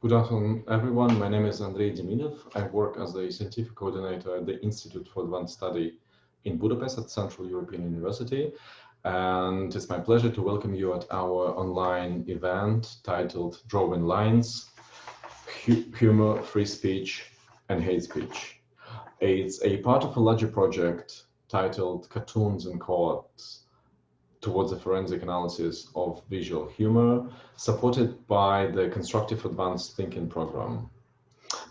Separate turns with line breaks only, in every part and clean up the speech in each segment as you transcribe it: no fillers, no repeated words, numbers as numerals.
Good afternoon, everyone. My name is Andrei Demidov. I work as the scientific coordinator at the Institute for Advanced Study in Budapest at Central European University. And it's my pleasure to welcome you at our online event titled Drawing Lines, Humor, Free Speech, and Hate Speech. It's a part of a larger project titled Cartoons in Court towards a forensic analysis of visual humor, supported by the Constructive Advanced Thinking program.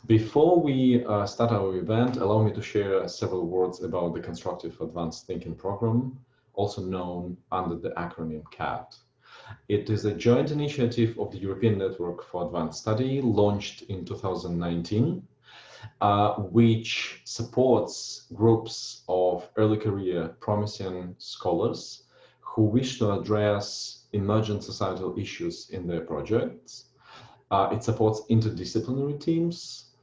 Before we start our event, allow me to share several words about the Constructive Advanced Thinking program, also known under the acronym CAT. It is a joint initiative of the European Network for Advanced Study, launched in 2019, which supports groups of early career promising scholars who wish to address emergent societal issues in their projects. It supports interdisciplinary teams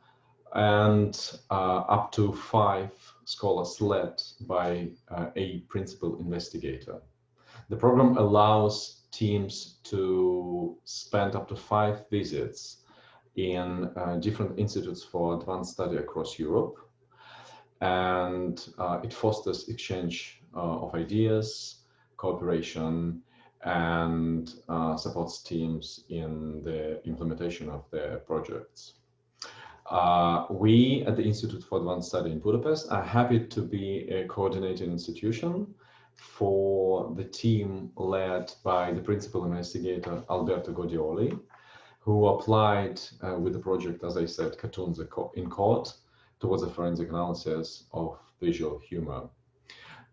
and up to 5 scholars led by a principal investigator. The program allows teams to spend up to 5 visits in different institutes for advanced study across Europe. And it fosters exchange of ideas, cooperation, and supports teams in the implementation of their projects. We at the Institute for Advanced Study in Budapest are happy to be a coordinating institution for the team led by the principal investigator Alberto Godioli, who applied with the project, as I said, Cartoons in Court, towards a forensic analysis of visual humor.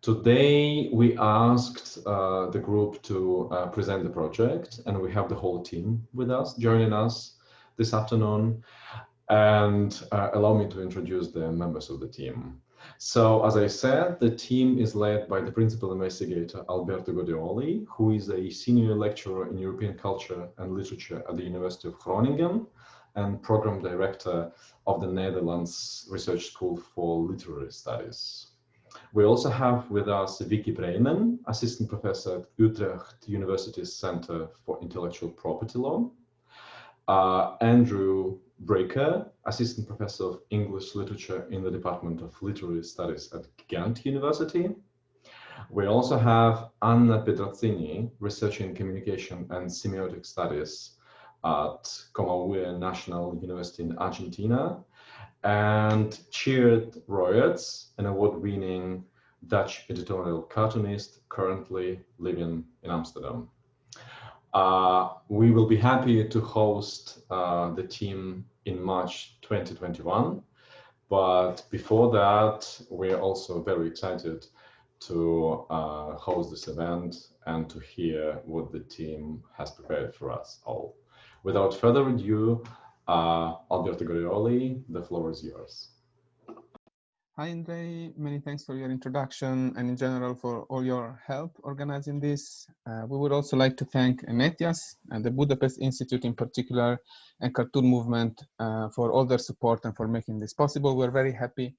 Today, we asked the group to present the project, and we have the whole team with us, joining us this afternoon. And allow me to introduce the members of the team. So, as I said, the team is led by the principal investigator, Alberto Godioli, who is a senior lecturer in European culture and literature at the University of Groningen and program director of the Netherlands Research School for Literary Studies. We also have with us Vicky Bremen, assistant professor at Utrecht University's Center for Intellectual Property Law, Andrew Breaker, assistant professor of English literature in the Department of Literary Studies at Ghent University. We also have Anna Pedrasini, researcher in communication and semiotic studies at Comahue National University in Argentina, and Tjeerd Royerts, an award-winning Dutch editorial cartoonist currently living in Amsterdam. We will be happy to host the team in March 2021, but before that, we're also very excited to host this event and to hear what the team has prepared for us all. Without further ado, Alberto Godioli, the floor is yours.
Hi, Andrei. Many thanks for your introduction and in general for all your help organizing this. We would also like to thank Enetias and the Budapest Institute in particular and Cartoon Movement for all their support and for making this possible. We're very happy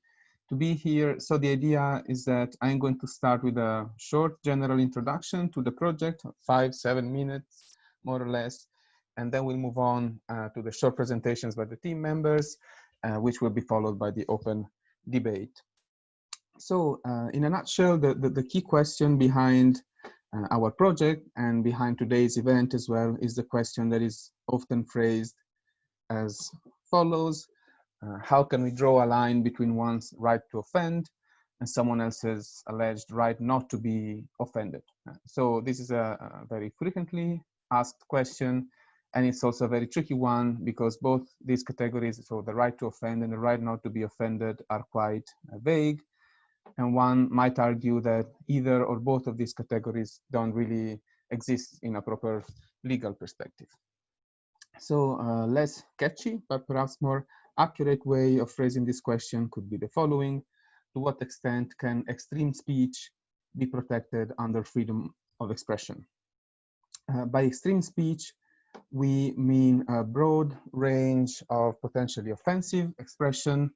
to be here. So the idea is that I'm going to start with a short general introduction to the project, 5-7 minutes, more or less. And then we'll move on to the short presentations by the team members, which will be followed by the open debate. So in a nutshell, the key question behind our project and behind today's event as well is the question that is often phrased as follows. How can we draw a line between one's right to offend and someone else's alleged right not to be offended? So this is a very frequently asked question, and it's also a very tricky one because both these categories, so the right to offend and the right not to be offended, are quite vague. And one might argue that either or both of these categories don't really exist in a proper legal perspective. So less catchy, but perhaps more accurate way of phrasing this question could be the following. To what extent can extreme speech be protected under freedom of expression? By extreme speech, we mean a broad range of potentially offensive expression,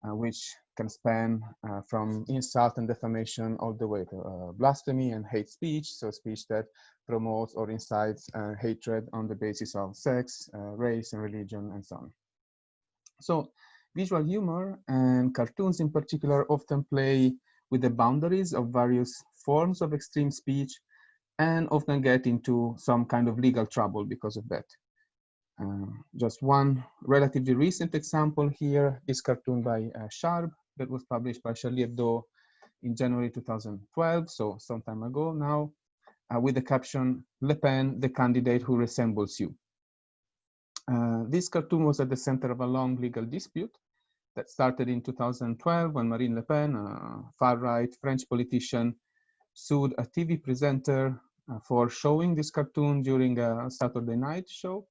which can span from insult and defamation all the way to blasphemy and hate speech, so speech that promotes or incites hatred on the basis of sex, race, and religion, and so on. So visual humor and cartoons in particular often play with the boundaries of various forms of extreme speech and often get into some kind of legal trouble because of that. Just one relatively recent example here, this cartoon by Sharp that was published by Charlie Hebdo in January 2012, so some time ago now, with the caption, "Le Pen, the candidate who resembles you." This cartoon was at the center of a long legal dispute that started in 2012 when Marine Le Pen, a far-right French politician, sued a TV presenter for showing this cartoon during a Saturday night show.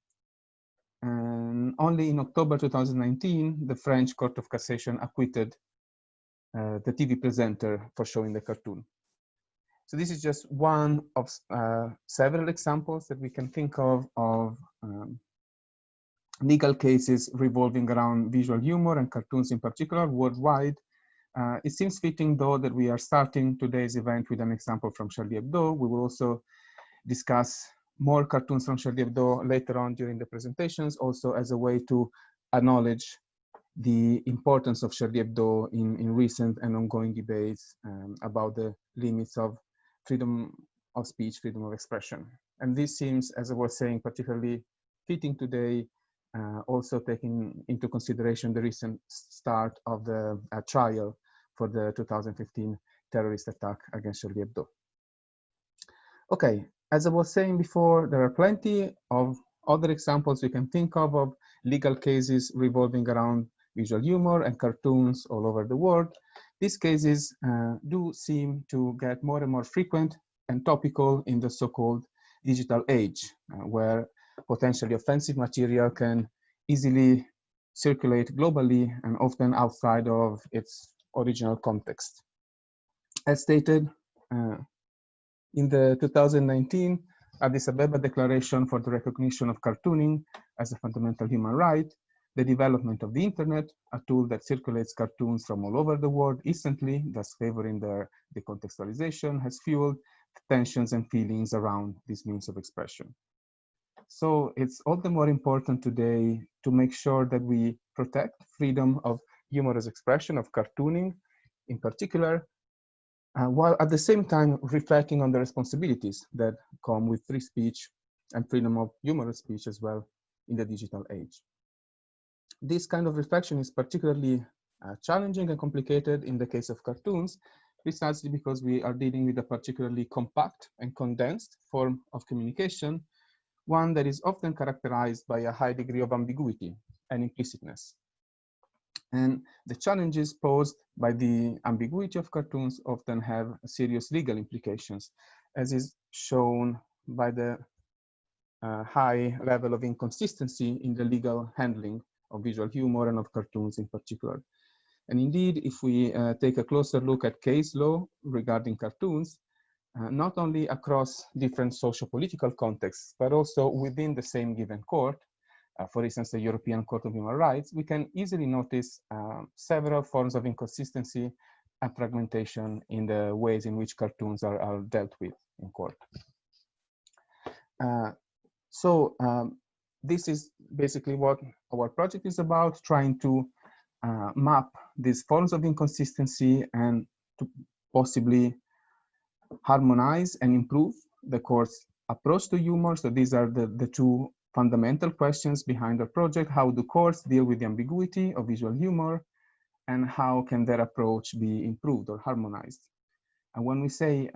And only in October 2019, the French Court of Cassation acquitted the TV presenter for showing the cartoon. So this is just one of several examples that we can think of legal cases revolving around visual humor and cartoons in particular worldwide. It seems fitting, though, that we are starting today's event with an example from Charlie Hebdo. We will also discuss more cartoons from Charlie Hebdo later on during the presentations, also as a way to acknowledge the importance of Charlie Hebdo in recent and ongoing debates about the limits of freedom of speech, freedom of expression. And this seems, as I was saying, particularly fitting today, also taking into consideration the recent start of the trial for the 2015 terrorist attack against Charlie Hebdo. Okay, as I was saying before, there are plenty of other examples we can think of legal cases revolving around visual humor and cartoons all over the world. These cases do seem to get more and more frequent and topical in the so-called digital age, where potentially offensive material can easily circulate globally and often outside of its original context. As stated, in the 2019 Addis Ababa Declaration for the Recognition of Cartooning as a Fundamental Human Right, the development of the internet, a tool that circulates cartoons from all over the world instantly, thus favoring their decontextualization, has fueled tensions and feelings around this means of expression. So it's all the more important today to make sure that we protect freedom of humorous expression, of cartooning in particular, while at the same time reflecting on the responsibilities that come with free speech and freedom of humorous speech as well in the digital age. This kind of reflection is particularly challenging and complicated in the case of cartoons, precisely because we are dealing with a particularly compact and condensed form of communication, one that is often characterized by a high degree of ambiguity and implicitness. And the challenges posed by the ambiguity of cartoons often have serious legal implications, as is shown by the high level of inconsistency in the legal handling of visual humor and of cartoons in particular. And indeed, if we take a closer look at case law regarding cartoons, not only across different socio-political contexts, but also within the same given court, for instance, the European Court of Human Rights, we can easily notice several forms of inconsistency and fragmentation in the ways in which cartoons are dealt with in court. This is basically what our project is about, trying to map these forms of inconsistency and to possibly harmonize and improve the court's approach to humor. So these are the two fundamental questions behind our project. How do courts deal with the ambiguity of visual humor, and how can their approach be improved or harmonized? And when we say,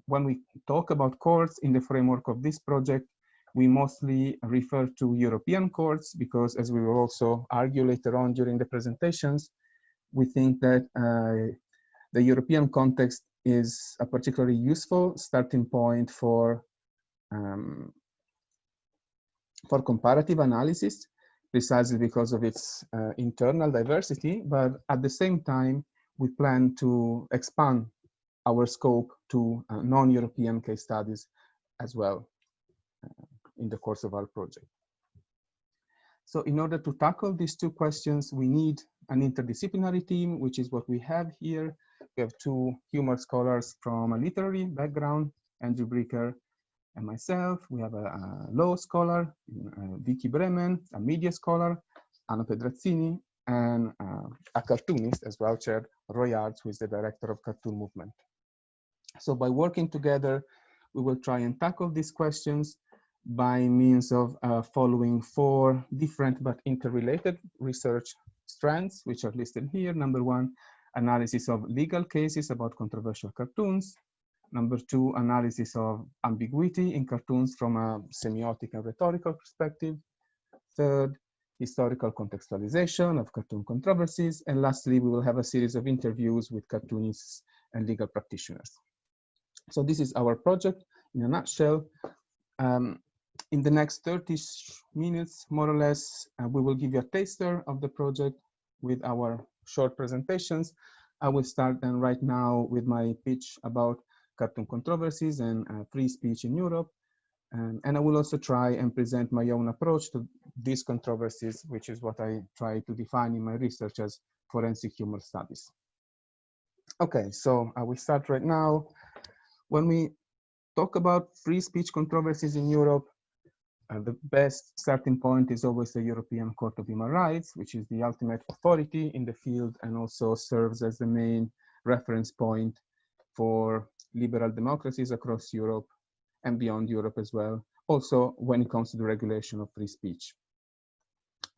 when we talk about courts in the framework of this project, we mostly refer to European courts because, as we will also argue later on during the presentations, we think that the European context is a particularly useful starting point for comparative analysis, precisely because of its internal diversity, but at the same time, we plan to expand our scope to non-European case studies as well in the course of our project. So in order to tackle these two questions, we need an interdisciplinary team, which is what we have here. We have two humor scholars from a literary background, Andrew Bricker and myself. We have a law scholar, Vicky Bremen, a media scholar, Anna Pedrasini, and a cartoonist as well, Chair Roy Arts, who is the director of Cartoon Movement. So by working together, we will try and tackle these questions by means of following 4 different but interrelated research strands, which are listed here. Number 1, analysis of legal cases about controversial cartoons. Number 2, analysis of ambiguity in cartoons from a semiotic and rhetorical perspective. Third, historical contextualization of cartoon controversies. And lastly, we will have a series of interviews with cartoonists and legal practitioners. So this is our project in a nutshell. In the next 30 minutes, more or less, we will give you a taster of the project with our short presentations. I will start then right now with my pitch about cartoon controversies and free speech in Europe. And I will also try and present my own approach to these controversies, which is what I try to define in my research as forensic humor studies. Okay, so I will start right now. When we talk about free speech controversies in Europe, the best starting point is always the European Court of Human Rights, which is the ultimate authority in the field and also serves as the main reference point for liberal democracies across Europe and beyond Europe as well, also when it comes to the regulation of free speech.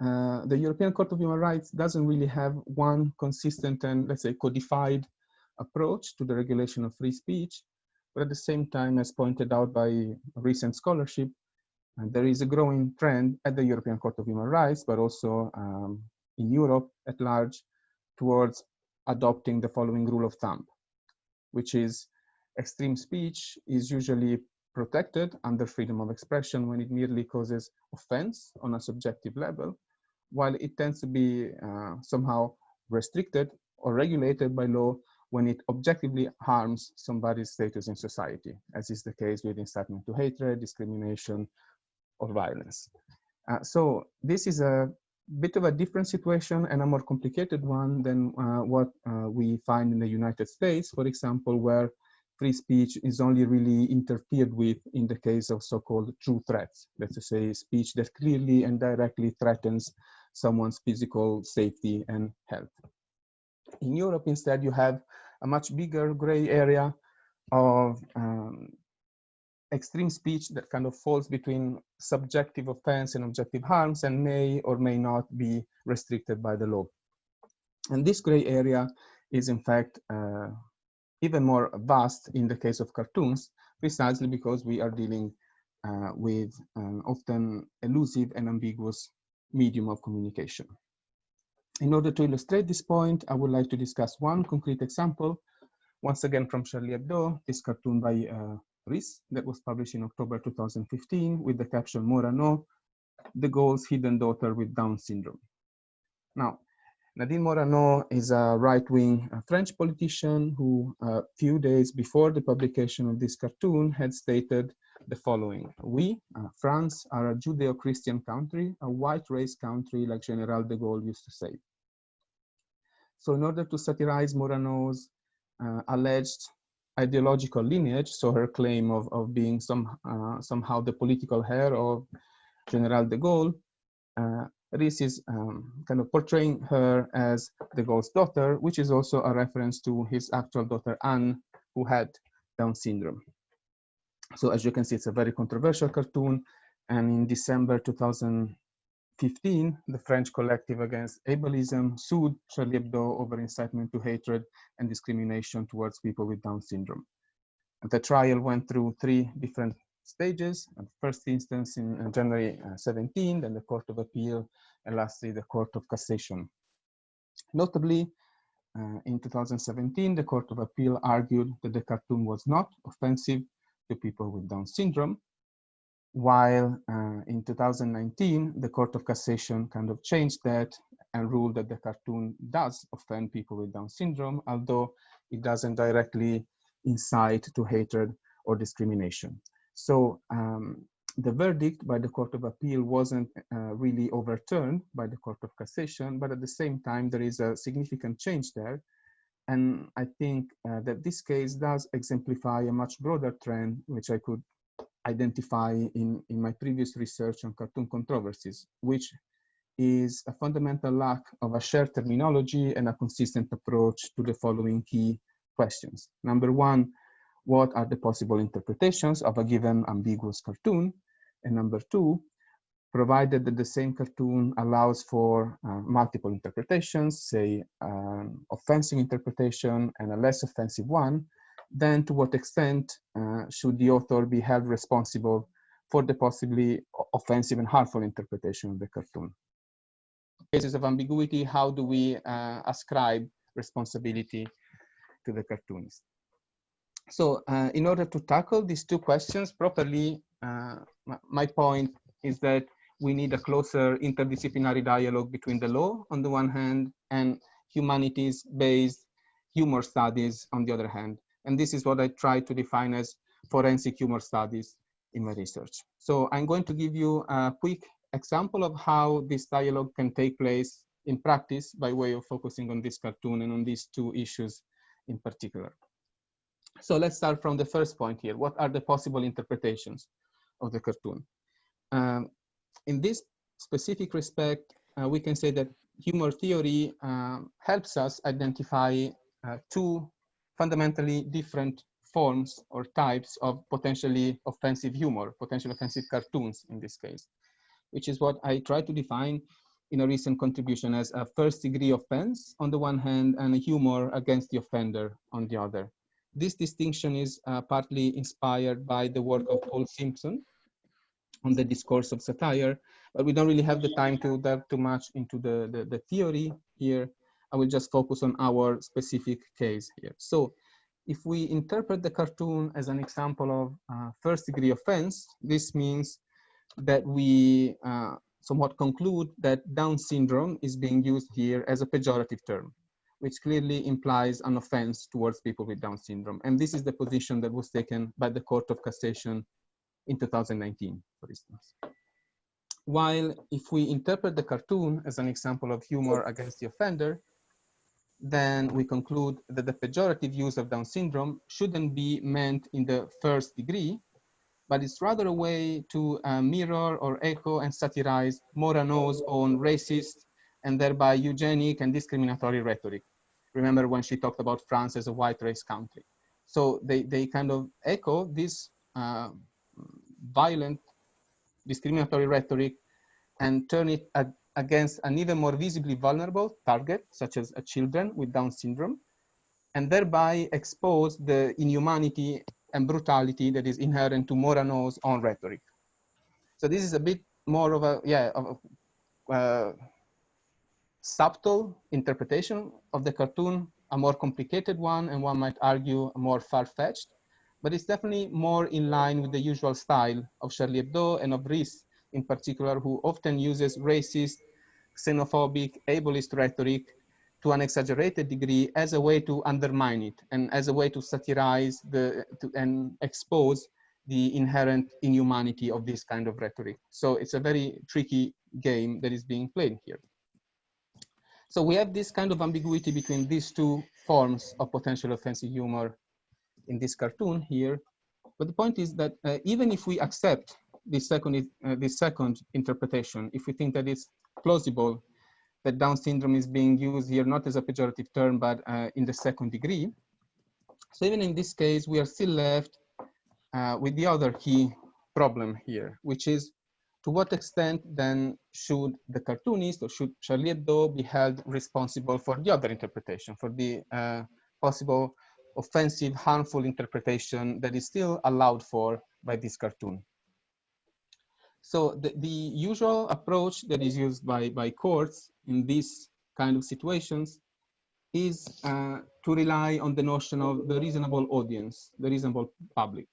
The European Court of Human Rights doesn't really have one consistent and, let's say, codified approach to the regulation of free speech, but at the same time, as pointed out by recent scholarship, there is a growing trend at the European Court of Human Rights, but also in Europe at large, towards adopting the following rule of thumb, which is extreme speech is usually protected under freedom of expression when it merely causes offense on a subjective level, while it tends to be somehow restricted or regulated by law when it objectively harms somebody's status in society, as is the case with incitement to hatred, discrimination, or violence. So this is a bit of a different situation and a more complicated one than what we find in the United States, for example, where free speech is only really interfered with in the case of so-called true threats. That's to say, speech that clearly and directly threatens someone's physical safety and health. In Europe, instead, you have a much bigger gray area of extreme speech that kind of falls between subjective offense and objective harms and may or may not be restricted by the law. And this gray area is, in fact, even more vast in the case of cartoons, precisely because we are dealing with an often elusive and ambiguous medium of communication. In order to illustrate this point, I would like to discuss one concrete example, once again from Charlie Hebdo, this cartoon by Riss that was published in October 2015 with the caption Morano, de Gaulle's hidden daughter with Down syndrome. Now, Nadine Morano is a right-wing French politician who, a few days before the publication of this cartoon, had stated the following: "We, France, are a Judeo-Christian country, a white race country, like General de Gaulle used to say." So in order to satirize Morano's alleged ideological lineage, so her claim of being somehow the political heir of General de Gaulle, Riss is kind of portraying her as de Gaulle's daughter, which is also a reference to his actual daughter Anne, who had Down syndrome. So as you can see, it's a very controversial cartoon. And in December 2015, the French Collective Against Ableism sued Charlie Hebdo over incitement to hatred and discrimination towards people with Down syndrome. And the trial went through 3 different stages. The first instance in January 17, then the Court of Appeal, and lastly, the Court of Cassation. Notably, in 2017, the Court of Appeal argued that the cartoon was not offensive to people with Down syndrome, while in 2019, the Court of Cassation kind of changed that and ruled that the cartoon does offend people with Down syndrome, although it doesn't directly incite to hatred or discrimination. So the verdict by the Court of Appeal wasn't really overturned by the Court of Cassation, but at the same time, there is a significant change there. And I think that this case does exemplify a much broader trend, which I could identify in my previous research on cartoon controversies, which is a fundamental lack of a shared terminology and a consistent approach to the following key questions. Number one, what are the possible interpretations of a given ambiguous cartoon? And number two, provided that the same cartoon allows for multiple interpretations, say an offensive interpretation and a less offensive one, then to what extent should the author be held responsible for the possibly offensive and harmful interpretation of the cartoon? In cases of ambiguity, how do we ascribe responsibility to the cartoonist? So in order to tackle these two questions properly, my point is that we need a closer interdisciplinary dialogue between the law on the one hand and humanities-based humor studies on the other hand. And this is what I try to define as forensic humor studies in my research. So I'm going to give you a quick example of how this dialogue can take place in practice by way of focusing on this cartoon and on these two issues in particular. So let's start from the first point here. What are the possible interpretations of the cartoon? In this specific respect, we can say that humor theory helps us identify two fundamentally different forms or types of potentially offensive humor, potentially offensive cartoons in this case, which is what I try to define in a recent contribution as a first degree offense on the one hand and a humor against the offender on the other. This distinction is partly inspired by the work of Paul Simpson on the discourse of satire, but we don't really have the time to delve too much into the theory here. I will just focus on our specific case here. So if we interpret the cartoon as an example of first degree offense, this means that we somewhat conclude that Down syndrome is being used here as a pejorative term, which clearly implies an offense towards people with Down syndrome. And this is the position that was taken by the Court of Cassation in 2019, for instance. While if we interpret the cartoon as an example of humor against the offender, then we conclude that the pejorative use of Down syndrome shouldn't be meant in the first degree, but it's rather a way to mirror or echo and satirize Morano's own racist and thereby eugenic and discriminatory rhetoric. Remember when she talked about France as a white race country. So they kind of echo this violent discriminatory rhetoric and turn it against an even more visibly vulnerable target, such as children with Down syndrome, and thereby expose the inhumanity and brutality that is inherent to Morano's own rhetoric. So this is a bit more of a subtle interpretation of the cartoon, a more complicated one, and one might argue more far-fetched, but it's definitely more in line with the usual style of Charlie Hebdo and of Riis in particular, who often uses racist, xenophobic, ableist rhetoric to an exaggerated degree as a way to undermine it and as a way to satirize and expose the inherent inhumanity of this kind of rhetoric. So it's a very tricky game that is being played here. So we have this kind of ambiguity between these two forms of potential offensive humor in this cartoon here. But the point is that even if we accept this second interpretation, if we think that it's plausible that Down syndrome is being used here not as a pejorative term, but in the second degree. So even in this case, we are still left with the other key problem here, which is to what extent then should the cartoonist or should Charlie Hebdo be held responsible for the other interpretation, for the possible offensive, harmful interpretation that is still allowed for by this cartoon. So the usual approach that is used by courts in these kind of situations is to rely on the notion of the reasonable audience, the reasonable public,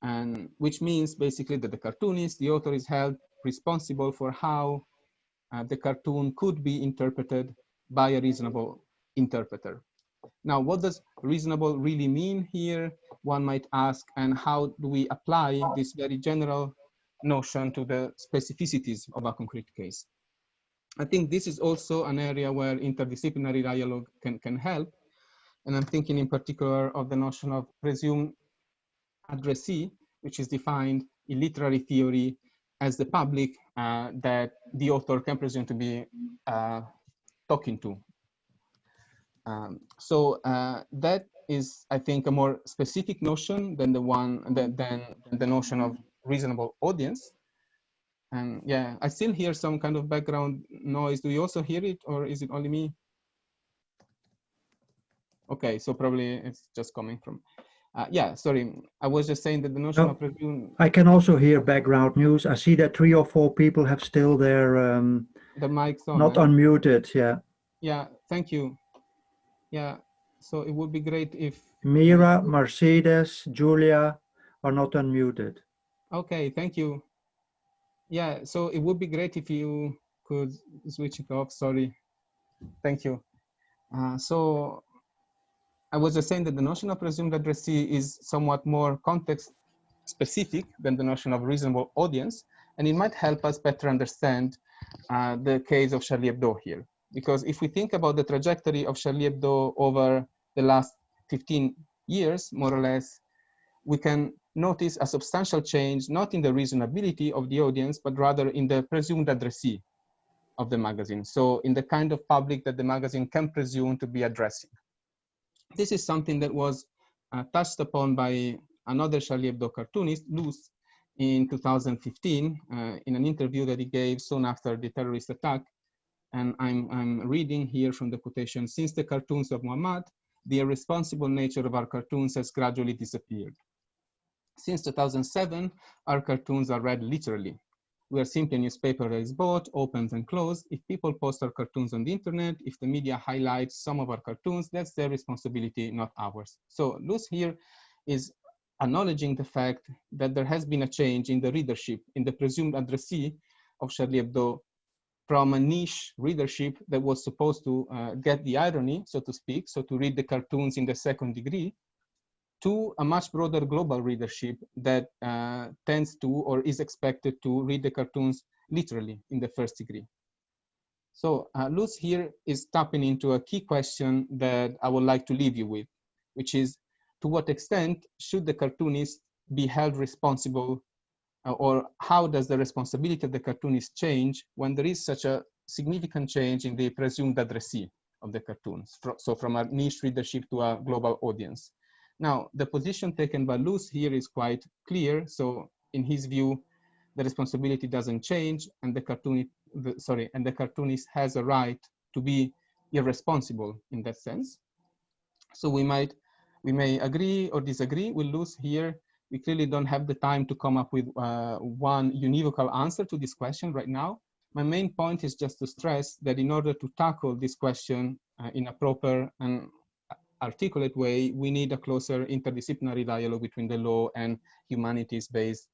and which means basically that the cartoonist, the author, is held responsible for how the cartoon could be interpreted by a reasonable interpreter. Now, what does reasonable really mean here? One might ask, and how do we apply this very general notion to the specificities of a concrete case? I think this is also an area where interdisciplinary dialogue can help. And I'm thinking in particular of the notion of presumed addressee, which is defined in literary theory as the public that the author can presume to be talking to. So that is, I think, a more specific notion than the notion of reasonable audience. And yeah, I still hear some kind of background noise. Do you also hear it, or is it only me? Okay, so probably it's just coming from. Yeah, sorry. I was just saying that the notion of presume.
I can also hear background news. I see that 3 or 4 people have still their
the mics on,
not unmuted. Yeah.
Yeah. Thank you. Yeah. So it would be great if
Mira, Mercedes, Julia are not unmuted.
Okay. Thank you. Yeah. So it would be great if you could switch it off. Sorry. Thank you. So I was just saying that the notion of presumed addressee is somewhat more context specific than the notion of reasonable audience, and it might help us better understand the case of Charlie Hebdo here. Because if we think about the trajectory of Charlie Hebdo over the last 15 years, more or less, we can notice a substantial change, not in the reasonability of the audience, but rather in the presumed addressee of the magazine. So in the kind of public that the magazine can presume to be addressing. This is something that was touched upon by another Charlie Hebdo cartoonist, Luz, in 2015, in an interview that he gave soon after the terrorist attack. And I'm reading here from the quotation: "Since the cartoons of Muhammad, the irresponsible nature of our cartoons has gradually disappeared. Since 2007, our cartoons are read literally. We are simply a newspaper that is bought, opened, and closed. If people post our cartoons on the internet, if the media highlights some of our cartoons, that's their responsibility, not ours." So Luz here is acknowledging the fact that there has been a change in the readership, in the presumed addressee of Charlie Hebdo, from a niche readership that was supposed to get the irony, so to speak, so to read the cartoons in the second degree, to a much broader global readership that tends to or is expected to read the cartoons literally in the first degree. So Luz here is tapping into a key question that I would like to leave you with, which is, to what extent should the cartoonist be held responsible, or how does the responsibility of the cartoonist change when there is such a significant change in the presumed addressee of the cartoons, so from a niche readership to a global audience? Now, the position taken by Luz here is quite clear. So in his view, the responsibility doesn't change, and the cartoonist has a right to be irresponsible in that sense. So we may agree or disagree with Luz here. We clearly don't have the time to come up with one univocal answer to this question right now. My main point is just to stress that in order to tackle this question in a proper and articulate way, we need a closer interdisciplinary dialogue between the law and humanities-based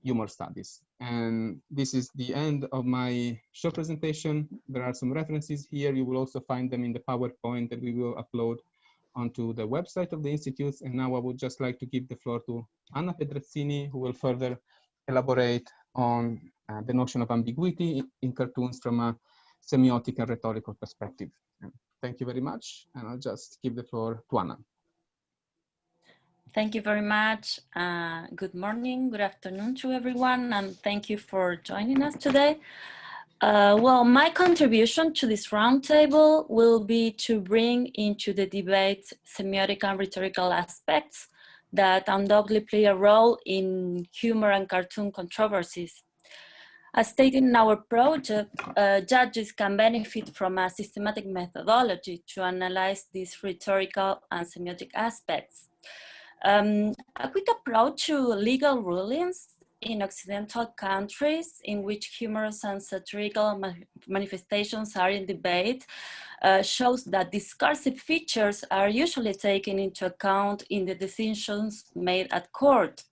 humor studies. And this is the end of my short presentation. There are some references here. You will also find them in the PowerPoint that we will upload onto the website of the institutes. And now I would just like to give the floor to Anna Pedrasini, who will further elaborate on the notion of ambiguity in cartoons from a semiotic and rhetorical perspective. Thank you very much, and I'll just give the floor to Anna.
Thank you very much. Good morning, good afternoon to everyone, and thank you for joining us today. Well, my contribution to this roundtable will be to bring into the debate semiotic and rhetorical aspects that undoubtedly play a role in humor and cartoon controversies. As stated in our project, judges can benefit from a systematic methodology to analyze these rhetorical and semiotic aspects. A quick approach to legal rulings in Occidental countries in which humorous and satirical manifestations are in debate shows that discursive features are usually taken into account in the decisions made at court.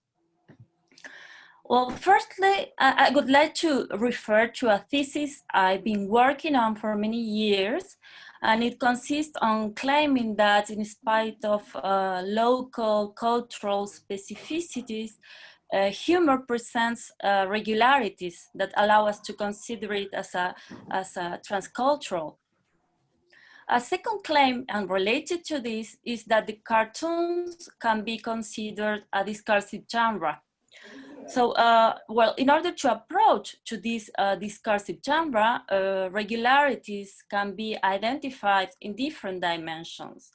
Well, firstly, I would like to refer to a thesis I've been working on for many years, and it consists on claiming that in spite of local cultural specificities, humor presents regularities that allow us to consider it as a transcultural. A second claim, and related to this, is that the cartoons can be considered a discursive genre. So, well, in order to approach to this discursive genre, regularities can be identified in different dimensions,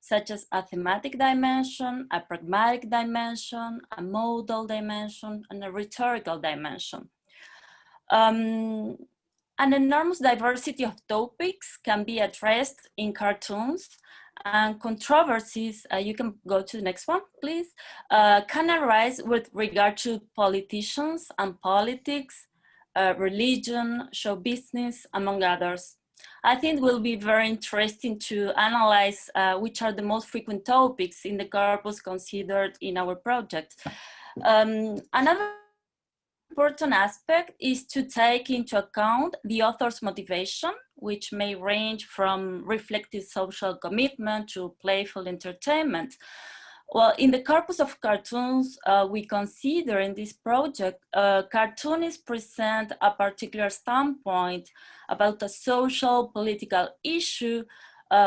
such as a thematic dimension, a pragmatic dimension, a modal dimension, and a rhetorical dimension. An enormous diversity of topics can be addressed in cartoons, and controversies, you can go to the next one, please, can arise with regard to politicians and politics, religion, show business, among others. I think it will be very interesting to analyze which are the most frequent topics in the corpus considered in our project. Another important aspect is to take into account the author's motivation, which may range from reflective social commitment to playful entertainment. Well, in the corpus of cartoons we consider in this project, cartoonists present a particular standpoint about a social, political issue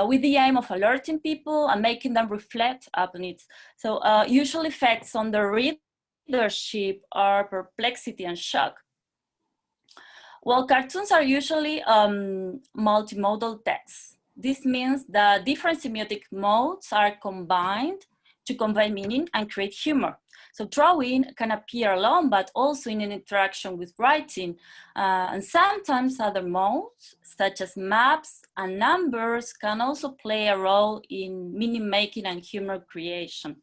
with the aim of alerting people and making them reflect upon it. So usual effects on the readership are perplexity and shock. Well, cartoons are usually multimodal texts. This means that different semiotic modes are combined to convey meaning and create humor. So drawing can appear alone, but also in an interaction with writing. And sometimes other modes, such as maps and numbers, can also play a role in meaning making and humor creation.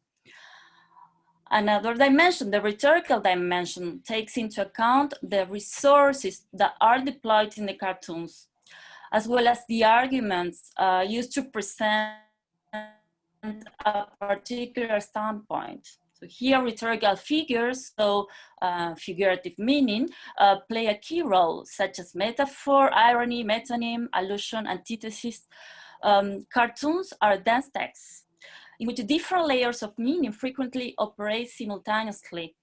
Another dimension, the rhetorical dimension, takes into account the resources that are deployed in the cartoons, as well as the arguments used to present a particular standpoint. So here, rhetorical figures, so figurative meaning, play a key role, such as metaphor, irony, metonym, allusion, antithesis. Cartoons are dense texts in which different layers of meaning frequently operate simultaneously.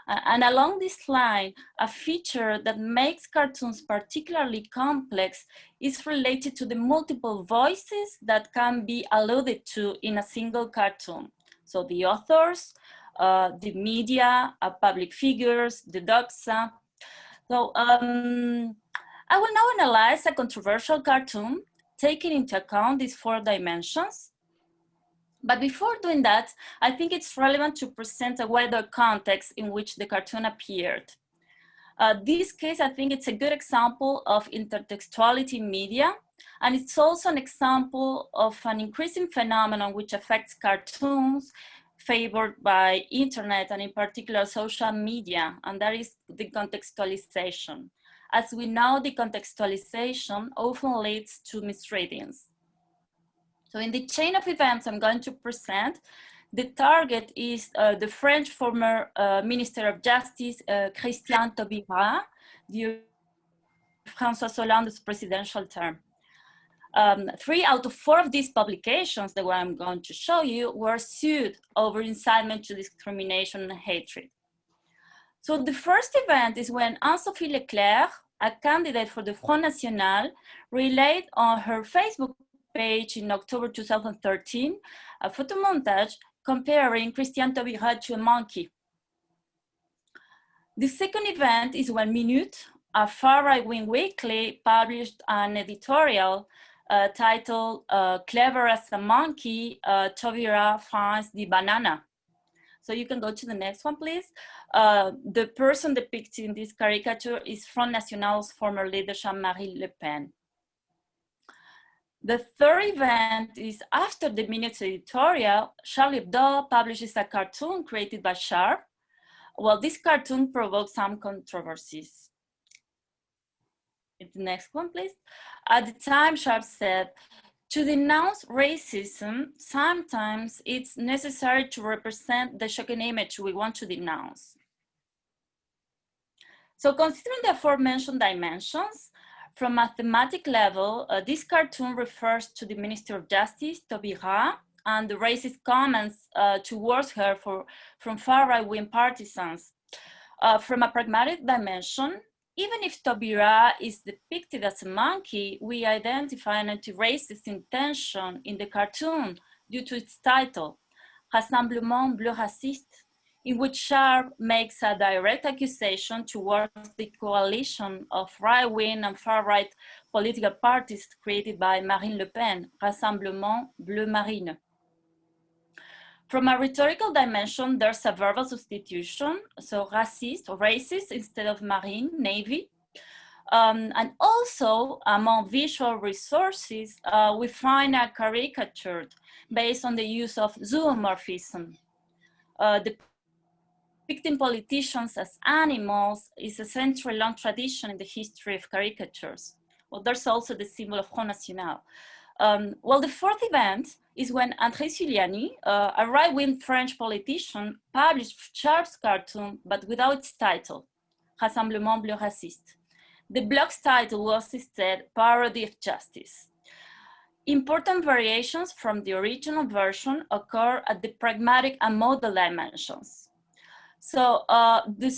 And along this line, a feature that makes cartoons particularly complex is related to the multiple voices that can be alluded to in a single cartoon. So the authors, the media, public figures, the doxa. So I will now analyze a controversial cartoon, taking into account these 4 dimensions. But before doing that, I think it's relevant to present a wider context in which the cartoon appeared. This case, I think it's a good example of intertextuality in media, and it's also an example of an increasing phenomenon which affects cartoons favored by internet and in particular social media, and that is the contextualization. As we know, the contextualization often leads to misreadings. So in the chain of events I'm going to present, the target is the French former Minister of Justice, Christian Taubira, during François Hollande's presidential term. 3 out of 4 of these publications, the one I'm going to show you, were sued over incitement to discrimination and hatred. So the first event is when Anne-Sophie Leclerc, a candidate for the Front National, relayed on her Facebook page in October 2013, a photomontage comparing Christian Taubira to a monkey. The second event is when Minute, a far right-wing weekly, published an editorial titled Clever as a Monkey, Taubira finds the banana. So you can go to the next one, please. The person depicted in this caricature is Front National's former leader, Jean-Marie Le Pen. The third event is after the Minute's editorial, Charlie Hebdo publishes a cartoon created by Sharp. Well, this cartoon provoked some controversies. The next one, please. At the time, Sharp said, to denounce racism, sometimes it's necessary to represent the shocking image we want to denounce. So considering the aforementioned dimensions, from a thematic level, this cartoon refers to the Minister of Justice, Taubira, and the racist comments towards her from far right-wing partisans. From a pragmatic dimension, even if Taubira is depicted as a monkey, we identify an anti-racist intention in the cartoon due to its title, Rassemblement Bleu Raciste, in which Sharp makes a direct accusation towards the coalition of right-wing and far-right political parties created by Marine Le Pen, Rassemblement Bleu Marine. From a rhetorical dimension, there's a verbal substitution, so racist instead of marine, navy. And also, among visual resources, we find a caricature based on the use of zoomorphism. Depicting politicians as animals is a century long tradition in the history of caricatures. Well, there's also the symbol of Front National. Well, the fourth event is when André Giuliani, a right-wing French politician, published Sharp's cartoon, but without its title, Rassemblement Bleu Raciste. The blog's title was instead Parody of Justice. Important variations from the original version occur at the pragmatic and modal dimensions. So the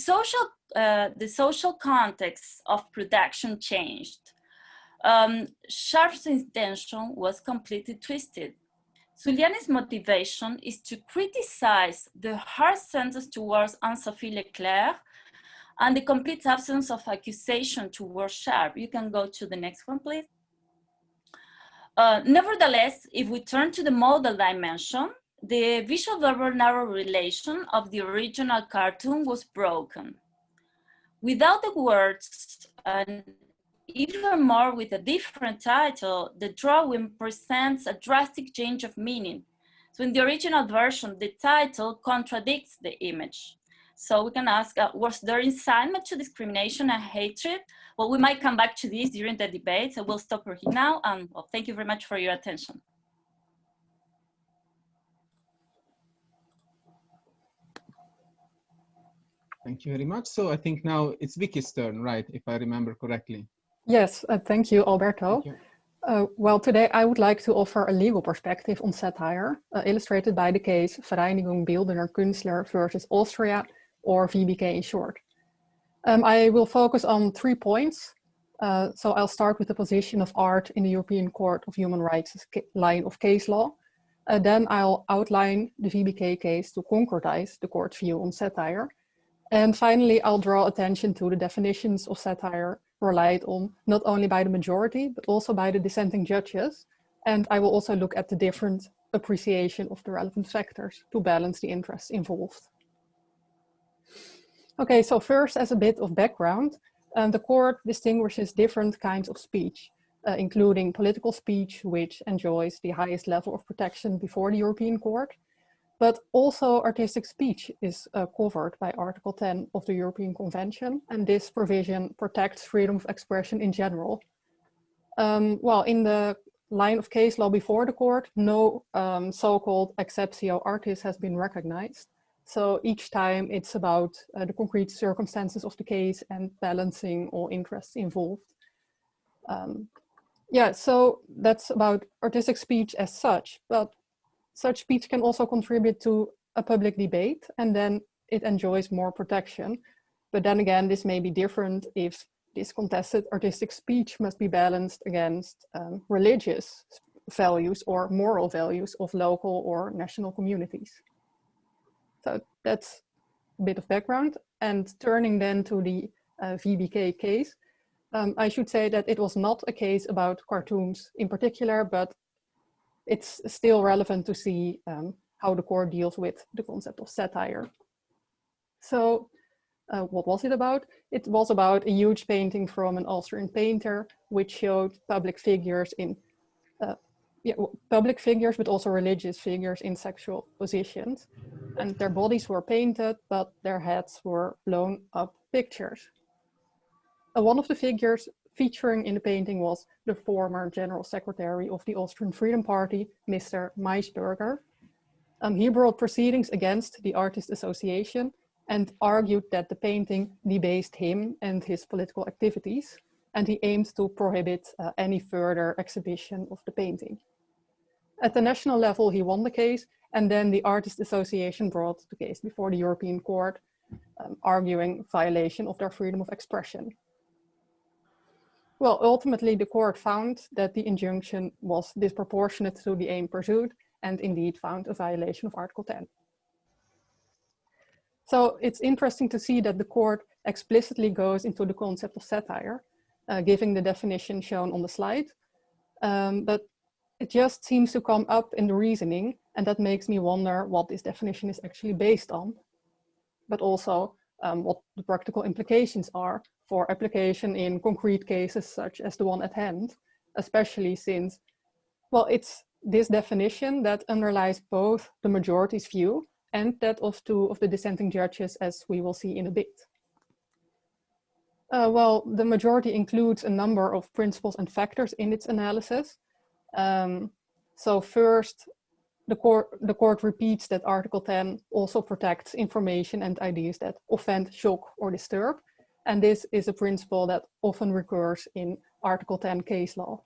social context of production changed. Sharp's intention was completely twisted. Giuliani's motivation is to criticize the harsh sentence towards Anne-Sophie Leclerc and the complete absence of accusation towards Sharp. You can go to the next one, please. Nevertheless, if we turn to the modal dimension, the visual verbal narrow relation of the original cartoon was broken. Without the words, and even more with a different title, the drawing presents a drastic change of meaning. So in the original version, the title contradicts the image. So we can ask, was there incitement to discrimination and hatred? Well, we might come back to this during the debate, so we'll stop here now. And well, thank you very much for your attention.
Thank you very much. So I think now it's Vicky's turn, right, if I remember correctly.
Yes, thank you, Alberto.
Thank you.
Well, today I would like to offer a legal perspective on satire, illustrated by the case Vereinigung Bildender Künstler versus Austria, or VBK in short. I will focus on 3 points. So I'll start with the position of art in the European Court of Human Rights line of case law. Then I'll outline the VBK case to concretize the court's view on satire. And finally, I'll draw attention to the definitions of satire relied on not only by the majority, but also by the dissenting judges. And I will also look at the different appreciation of the relevant factors to balance the interests involved. Okay, so first, as a bit of background, the court distinguishes different kinds of speech, including political speech, which enjoys the highest level of protection before the European Court, but also artistic speech is covered by Article 10 of the European Convention, and this provision protects freedom of expression in general. Well, in the line of case law before the court, no so-called exceptio artis has been recognized. So each time it's about the concrete circumstances of the case and balancing all interests involved. Yeah, so that's about artistic speech as such, but such speech can also contribute to a public debate, and then it enjoys more protection. But then again, this may be different if this contested artistic speech must be balanced against religious values or moral values of local or national communities. So that's a bit of background. And turning then to the VBK case, I should say that it was not a case about cartoons in particular, but it's still relevant to see how the court deals with the concept of satire. So what was it about? It was about a huge painting from an Austrian painter, which showed public figures in public figures, but also religious figures in sexual positions. And their bodies were painted, but their heads were blown up pictures. One of the figures featuring in the painting was the former General Secretary of the Austrian Freedom Party, Mr. Maisberger. He brought proceedings against the Artist Association and argued that the painting debased him and his political activities, and he aimed to prohibit any further exhibition of the painting. At the national level, he won the case, and then the Artist Association brought the case before the European Court, arguing violation of their freedom of expression. Well, ultimately, the court found that the injunction was disproportionate to the aim pursued, and indeed found a violation of Article 10. So it's interesting to see that the court explicitly goes into the concept of satire, giving the definition shown on the slide. But it just seems to come up in the reasoning, and that makes me wonder what this definition is actually based on, but also what the practical implications are for application in concrete cases such as the one at hand, especially since, well, it's this definition that underlies both the majority's view and that of two of the dissenting judges, as we will see in a bit. Well, the majority includes a number of principles and factors in its analysis. So first, the court repeats that Article 10 also protects information and ideas that offend, shock, or disturb. And this is a principle that often recurs in Article 10 case law.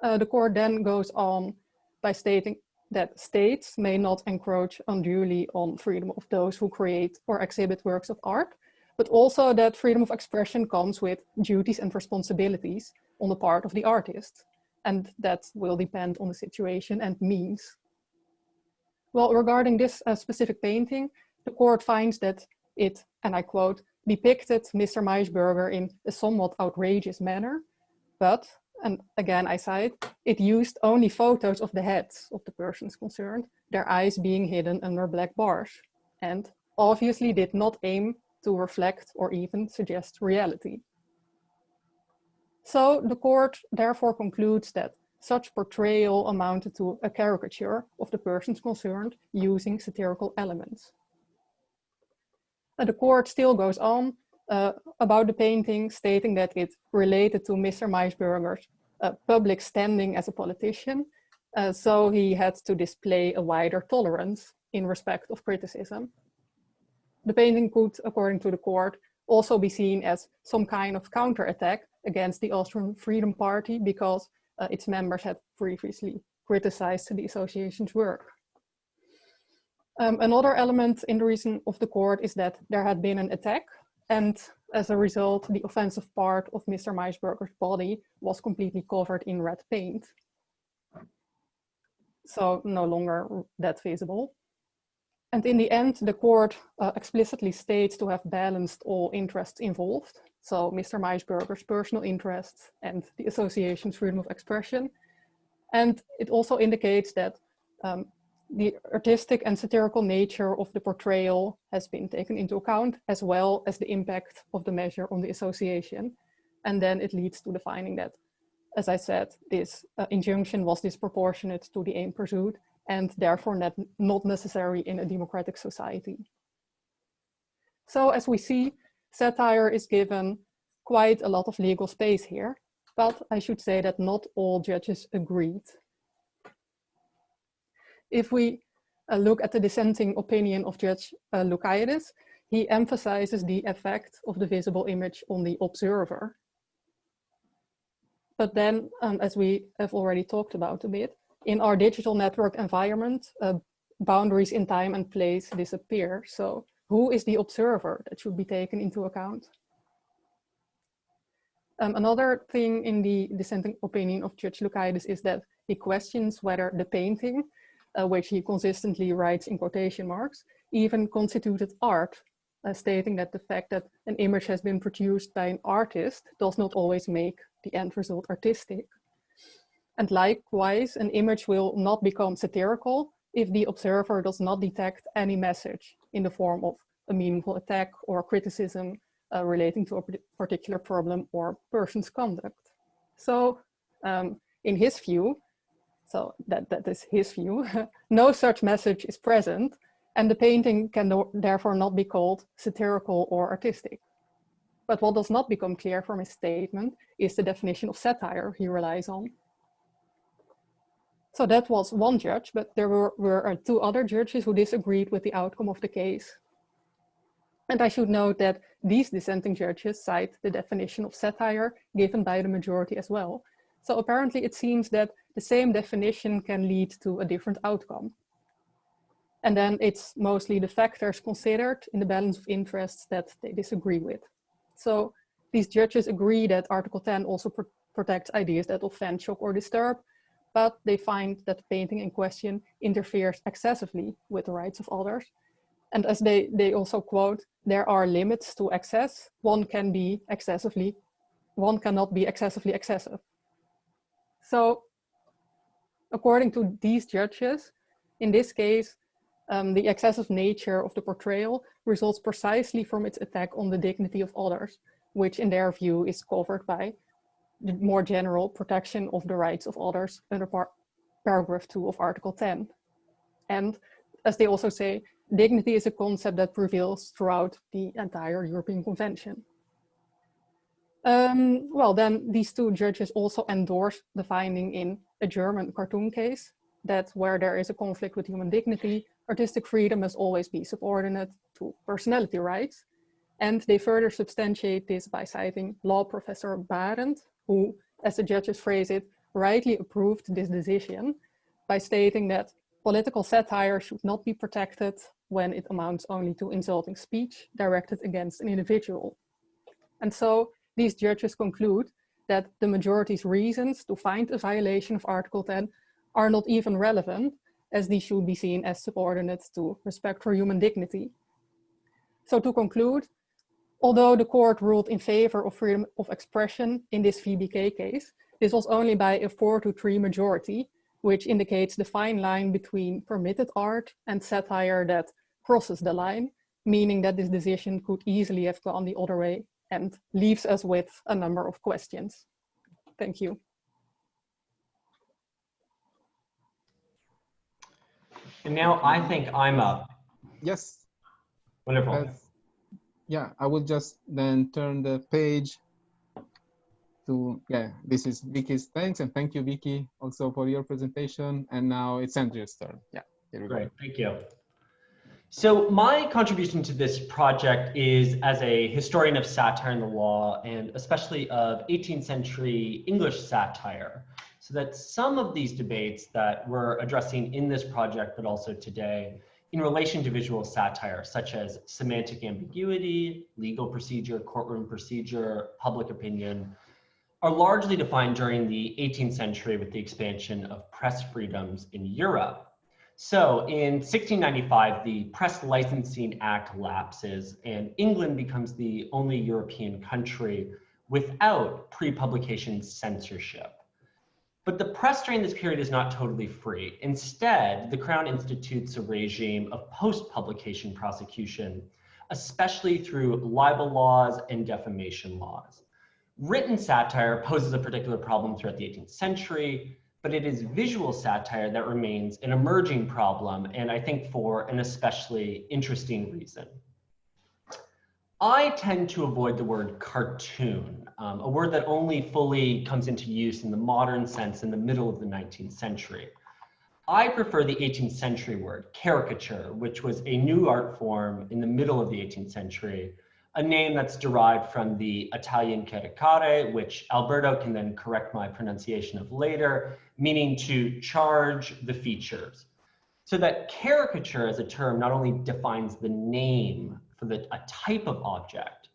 The court then goes on by stating that states may not encroach unduly on freedom of those who create or exhibit works of art, but also that freedom of expression comes with duties and responsibilities on the part of the artist. And that will depend on the situation and means. Well, regarding this specific painting, the court finds that it, and I quote, depicted Mr. Maisberger in a somewhat outrageous manner, but, and again I cite, it used only photos of the heads of the persons concerned, their eyes being hidden under black bars, and obviously did not aim to reflect or even suggest reality. So the court therefore concludes that such portrayal amounted to a caricature of the persons concerned using satirical elements. The court still goes on about the painting, stating that it related to Mr. Maisberger's public standing as a politician, so he had to display a wider tolerance in respect of criticism. The painting could, according to the court, also be seen as some kind of counterattack against the Austrian Freedom Party because its members had previously criticized the association's work. Another element in the reason of the court is that there had been an attack, and as a result, the offensive part of Mr. Maisberger's body was completely covered in red paint. So no longer that visible. And in the end, the court explicitly states to have balanced all interests involved. So Mr. Maisberger's personal interests and the association's freedom of expression. And it also indicates that the artistic and satirical nature of the portrayal has been taken into account, as well as the impact of the measure on the association. And then it leads to the finding that, as I said, this injunction was disproportionate to the aim pursued, and therefore not necessary in a democratic society. So as we see, satire is given quite a lot of legal space here, but I should say that not all judges agreed. If we look at the dissenting opinion of Judge Loukaides, he emphasizes the effect of the visible image on the observer. But then, as we have already talked about a bit, in our digital network environment, boundaries in time and place disappear. So who is the observer that should be taken into account? Another thing in the dissenting opinion of Judge Loukaides is that he questions whether the painting, which he consistently writes in quotation marks, even constituted art, stating that the fact that an image has been produced by an artist does not always make the end result artistic. And likewise, an image will not become satirical if the observer does not detect any message in the form of a meaningful attack or criticism relating to a particular problem or person's conduct. So in his view, so that is his view, no such message is present, and the painting can therefore not be called satirical or artistic. But what does not become clear from his statement is the definition of satire he relies on. So that was one judge, but there were two other judges who disagreed with the outcome of the case. And I should note that these dissenting judges cite the definition of satire given by the majority as well. So apparently it seems that the same definition can lead to a different outcome. And then it's mostly the factors considered in the balance of interests that they disagree with. So these judges agree that Article 10 also protects ideas that offend, shock, or disturb, but they find that the painting in question interferes excessively with the rights of others. And as they also quote, there are limits to excess. One cannot be excessively excessive. So according to these judges, in this case, the excessive nature of the portrayal results precisely from its attack on the dignity of others, which in their view is covered by the more general protection of the rights of others under paragraph 2 of Article 10. And as they also say, dignity is a concept that prevails throughout the entire European Convention. Well, then these two judges also endorse the finding in a German cartoon case that where there is a conflict with human dignity, artistic freedom must always be subordinate to personality rights. And they further substantiate this by citing law professor Barend, who, as the judges phrase it, rightly approved this decision by stating that political satire should not be protected when it amounts only to insulting speech directed against an individual. And so these judges conclude that the majority's reasons to find a violation of Article 10 are not even relevant, as these should be seen as subordinate to respect for human dignity. So to conclude, although the court ruled in favor of freedom of expression in this VBK case, this was only by a 4-3 majority, which indicates the fine line between permitted art and satire that crosses the line, meaning that this decision could easily have gone the other way and leaves us with a number of questions. Thank you.
And now I think I'm up.
Yes.
Wonderful.
Yeah, I will just then turn the page to, this is Vicky's thanks, and thank you, Vicky, also for your presentation. And now it's Andrew's turn. Yeah, here we go.
Great, thank you. So my contribution to this project is as a historian of satire in the law, and especially of 18th century English satire, so that some of these debates that we're addressing in this project, but also today, in relation to visual satire, such as semantic ambiguity, legal procedure, courtroom procedure, public opinion, are largely defined during the 18th century with the expansion of press freedoms in Europe. So in 1695, the Press Licensing Act lapses and England becomes the only European country without pre-publication censorship. But the press during this period is not totally free. Instead, the Crown institutes a regime of post-publication prosecution, especially through libel laws and defamation laws. Written satire poses a particular problem throughout the 18th century, but it is visual satire that remains an emerging problem, and I think for an especially interesting reason. I tend to avoid the word cartoon, a word that only fully comes into use in the modern sense in the middle of the 19th century. I prefer the 18th century word, caricature, which was a new art form in the middle of the 18th century, a name that's derived from the Italian caricare, which Alberto can then correct my pronunciation of later, meaning to charge the features. So that caricature as a term not only defines the name for a type of object,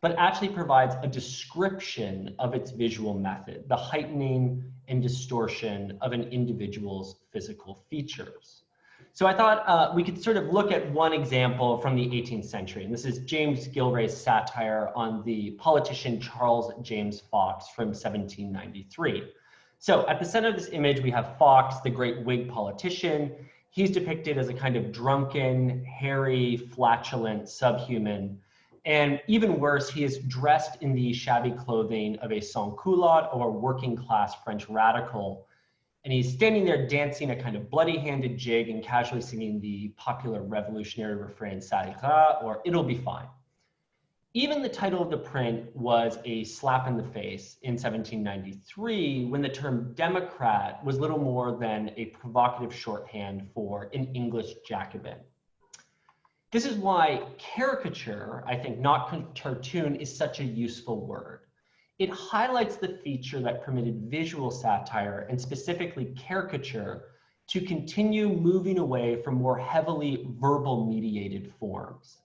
but actually provides a description of its visual method, the heightening and distortion of an individual's physical features. So I thought we could sort of look at one example from the 18th century, and this is James Gilray's satire on the politician Charles James Fox from 1793. So at the center of this image, we have Fox, the great Whig politician. He's depicted as a kind of drunken, hairy, flatulent subhuman. And even worse, he is dressed in the shabby clothing of a sans-culotte or working class French radical. And he's standing there dancing a kind of bloody-handed jig and casually singing the popular revolutionary refrain, Satire, or It'll Be Fine. Even the title of the print was a slap in the face in 1793, when the term Democrat was little more than a provocative shorthand for an English Jacobin. This is why caricature, I think, not cartoon, is such a useful word. It highlights the feature that permitted visual satire, and specifically caricature, to continue moving away from more heavily verbal mediated forms.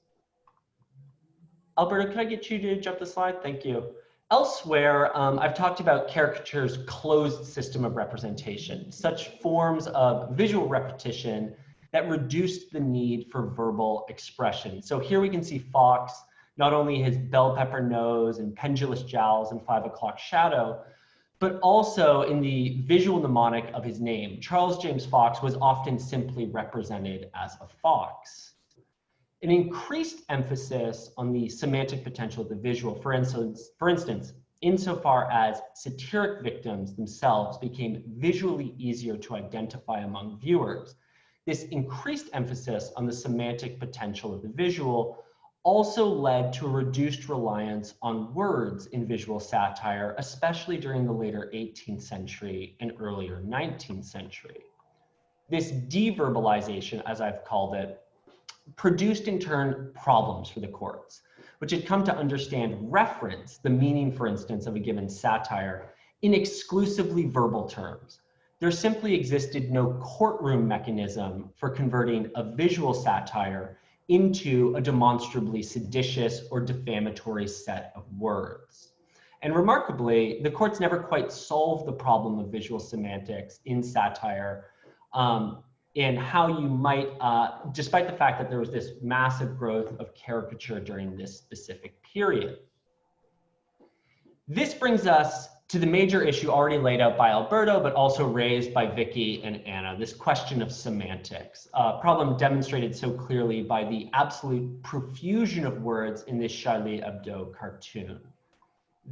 Alberto, could I get you to jump the slide? Thank you. Elsewhere, I've talked about caricature's closed system of representation, such forms of visual repetition that reduced the need for verbal expression. So here we can see Fox, not only his bell pepper nose and pendulous jowls and 5 o'clock shadow, but also in the visual mnemonic of his name. Charles James Fox was often simply represented as a fox. An increased emphasis on the semantic potential of the visual, for instance, insofar as satiric victims themselves became visually easier to identify among viewers. This increased emphasis on the semantic potential of the visual also led to a reduced reliance on words in visual satire, especially during the later 18th century and earlier 19th century. This deverbalization, as I've called it, produced in turn problems for the courts, which had come to understand reference, the meaning, for instance, of a given satire, in exclusively verbal terms. There simply existed no courtroom mechanism for converting a visual satire into a demonstrably seditious or defamatory set of words. And remarkably, the courts never quite solved the problem of visual semantics in satire, and how you might, despite the fact that there was this massive growth of caricature during this specific period. This brings us to the major issue already laid out by Alberto, but also raised by Vicky and Anna, this question of semantics, a problem demonstrated so clearly by the absolute profusion of words in this Charlie Hebdo cartoon.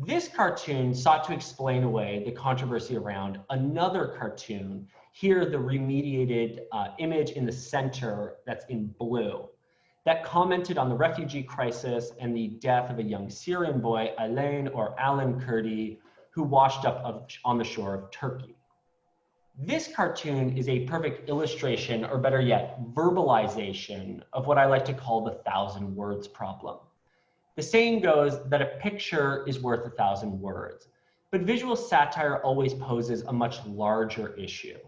This cartoon sought to explain away the controversy around another cartoon, here the remediated image in the center that's in blue, that commented on the refugee crisis and the death of a young Syrian boy, Alan Kurdi, who washed up on the shore of Turkey. This cartoon is a perfect illustration, or better yet, verbalization of what I like to call the 1,000 words problem. The saying goes that a picture is worth 1,000 words, but visual satire always poses a much larger issue.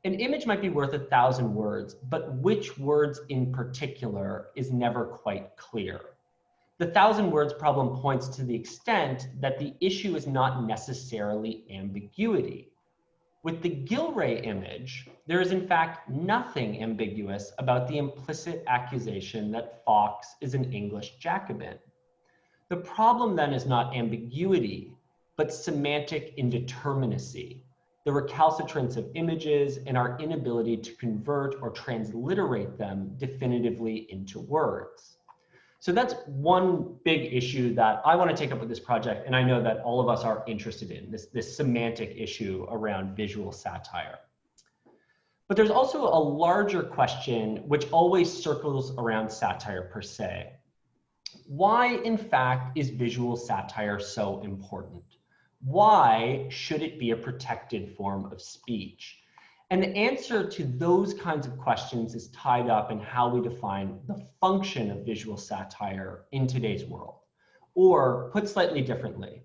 An image might be worth 1,000 words, but which words in particular is never quite clear. The 1,000 words problem points to the extent that the issue is not necessarily ambiguity. With the Gilray image, there is in fact nothing ambiguous about the implicit accusation that Fox is an English Jacobin. The problem then is not ambiguity, but semantic indeterminacy, the recalcitrance of images and our inability to convert or transliterate them definitively into words. So that's one big issue that I want to take up with this project, and I know that all of us are interested in, this semantic issue around visual satire. But there's also a larger question which always circles around satire per se. Why, in fact, is visual satire so important? Why should it be a protected form of speech? And the answer to those kinds of questions is tied up in how we define the function of visual satire in today's world. Or, put slightly differently,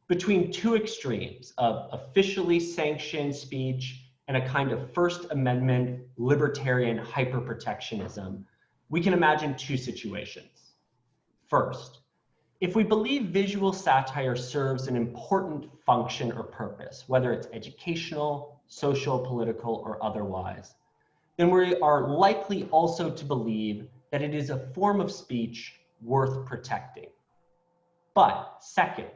between two extremes of officially sanctioned speech and a kind of First Amendment libertarian hyperprotectionism, we can imagine two situations. First, if we believe visual satire serves an important function or purpose, whether it's educational, social, political, or otherwise, then we are likely also to believe that it is a form of speech worth protecting. But second,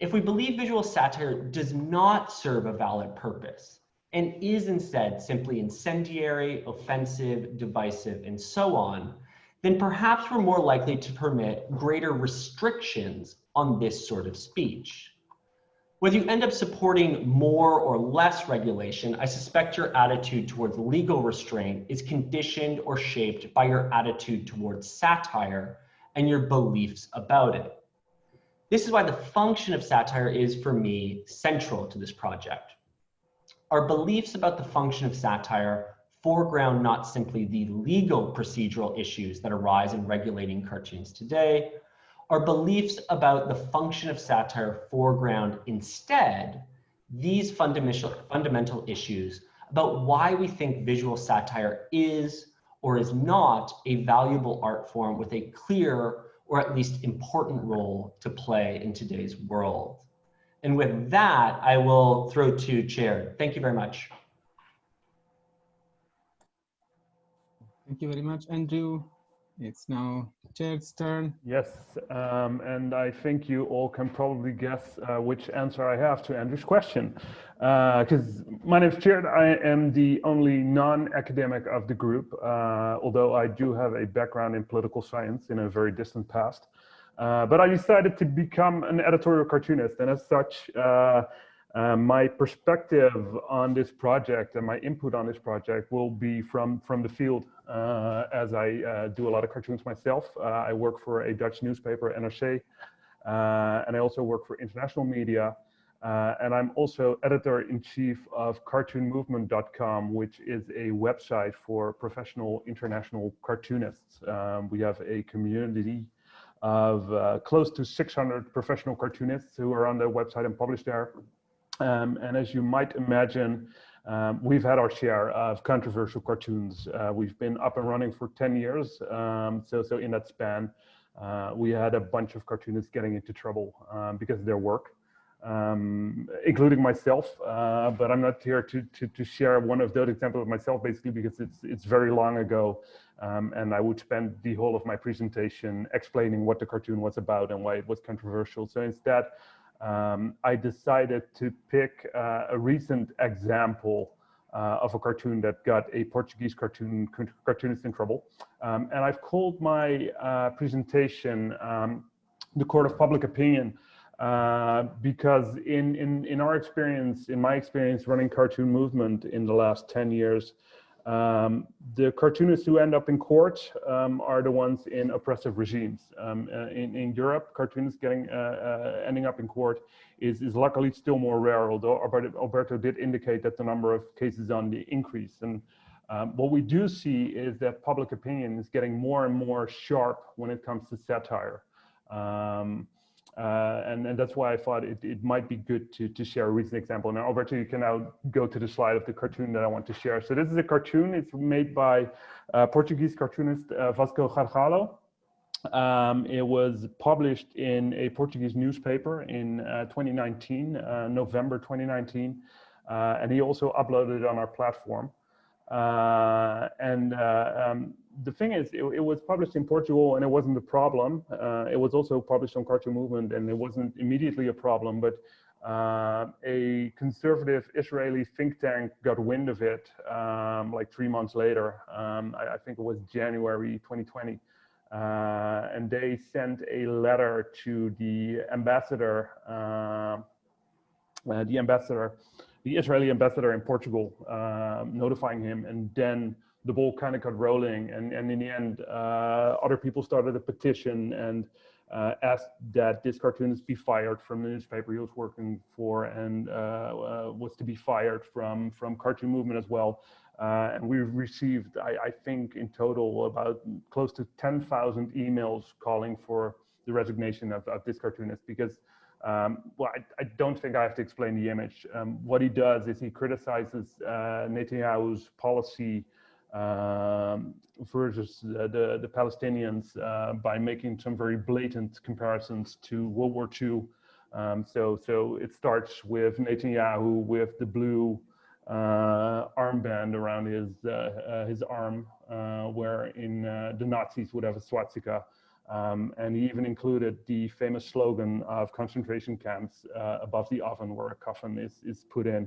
if we believe visual satire does not serve a valid purpose and is instead simply incendiary, offensive, divisive, and so on, then perhaps we're more likely to permit greater restrictions on this sort of speech. Whether you end up supporting more or less regulation, I suspect your attitude towards legal restraint is conditioned or shaped by your attitude towards satire and your beliefs about it. This is why the function of satire is, for me, central to this project. Our beliefs about the function of satire foreground not simply the legal procedural issues that arise in regulating cartoons today. Our beliefs about the function of satire foreground instead these fundamental issues about why we think visual satire is or is not a valuable art form with a clear or at least important role to play in today's world. And with that, I will throw to Chair. Thank you very much.
Thank you very much, Andrew. It's now Jades' turn.
Yes, and I think you all can probably guess which answer I have to Andrew's question. Because my name is Jade, I am the only non-academic of the group, although I do have a background in political science in a very distant past. But I decided to become an editorial cartoonist, and as such, my perspective on this project and my input on this project will be from the field, as I do a lot of cartoons myself. I work for a Dutch newspaper, NRC, and I also work for international media. And I'm also editor-in-chief of cartoonmovement.com, which is a website for professional international cartoonists. We have a community of close to 600 professional cartoonists who are on the website and publish there. And as you might imagine, we've had our share of controversial cartoons. We've been up and running for 10 years. So in that span, we had a bunch of cartoonists getting into trouble because of their work, including myself. But I'm not here to share one of those examples of myself, basically, because it's very long ago. And I would spend the whole of my presentation explaining what the cartoon was about and why it was controversial. So instead, I decided to pick a recent example of a cartoon that got a Portuguese cartoonist in trouble. And I've called my presentation The Court of Public Opinion, because in our experience, in my experience running cartoon movement in the last 10 years, the cartoonists who end up in court are the ones in oppressive regimes. In Europe, cartoonists ending up in court is luckily still more rare, although Alberto did indicate that the number of cases on the increase. And what we do see is that public opinion is getting more and more sharp when it comes to satire. And that's why I thought it might be good to share a recent example. Now, Alberto, you can now go to the slide of the cartoon that I want to share. So this is a cartoon. It's made by Portuguese cartoonist Vasco Gargalo. It was published in a Portuguese newspaper in 2019, November 2019. And he also uploaded it on our platform. The thing is, it was published in Portugal and it wasn't a problem. It was also published on Cartoon Movement and it wasn't immediately a problem, but a conservative Israeli think tank got wind of it like 3 months later. I think it was January 2020. And they sent a letter to the ambassador, the Israeli ambassador in Portugal, notifying him, and then the ball kind of got rolling, and in the end, other people started a petition and asked that this cartoonist be fired from the newspaper he was working for, and was to be fired from Cartoon Movement as well. And we received, I think, in total about close to 10,000 emails calling for the resignation of this cartoonist, because well, I don't think I have to explain the image. What he does is he criticizes Netanyahu's policy versus the Palestinians by making some very blatant comparisons to World War II. So it starts with Netanyahu with the blue armband around his arm, where in the Nazis would have a swastika. And he even included the famous slogan of concentration camps above the oven, where a coffin is put in,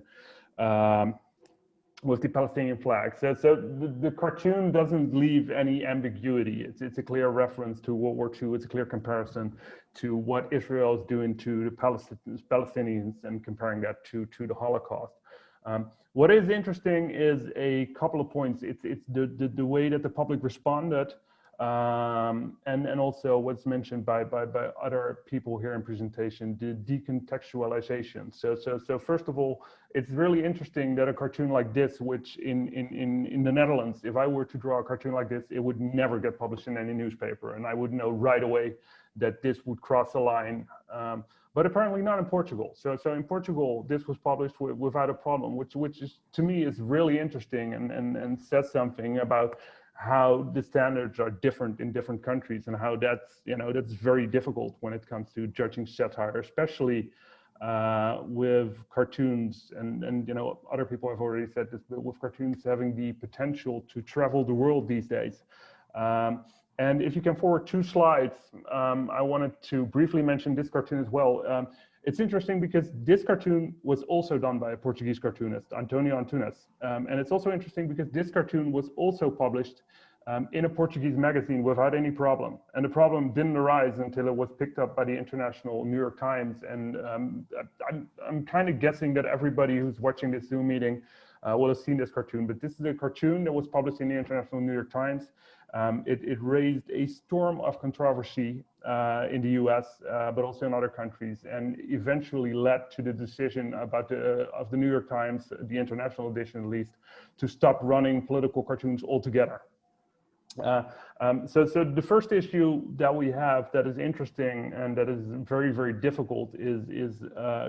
with the Palestinian flag. So the cartoon doesn't leave any ambiguity. It's a clear reference to World War II. It's a clear comparison to what Israel is doing to the Palestinians and comparing that to the Holocaust. What is interesting is a couple of points. It's the way that the public responded, and also what's mentioned by other people here in presentation, the decontextualization. So first of all, it's really interesting that a cartoon like this, which in the Netherlands, if I were to draw a cartoon like this, it would never get published in any newspaper, and I would know right away that this would cross a line. But apparently not in Portugal. So in Portugal, this was published without a problem, which is, to me, is really interesting and says something about how the standards are different in different countries, and how that's very difficult when it comes to judging satire, especially with cartoons, and you know, other people have already said this, but with cartoons having the potential to travel the world these days. And if you can forward 2 slides, I wanted to briefly mention this cartoon as well. It's interesting because this cartoon was also done by a Portuguese cartoonist, Antonio Antunes. And it's also interesting because this cartoon was also published in a Portuguese magazine without any problem. And the problem didn't arise until it was picked up by the international New York Times. And I'm kind of guessing that everybody who's watching this Zoom meeting will have seen this cartoon, but this is a cartoon that was published in the international New York Times. It raised a storm of controversy in the US, but also in other countries, and eventually led to the decision about of the New York Times, the international edition at least, to stop running political cartoons altogether. So the first issue that we have that is interesting and that is very, very difficult is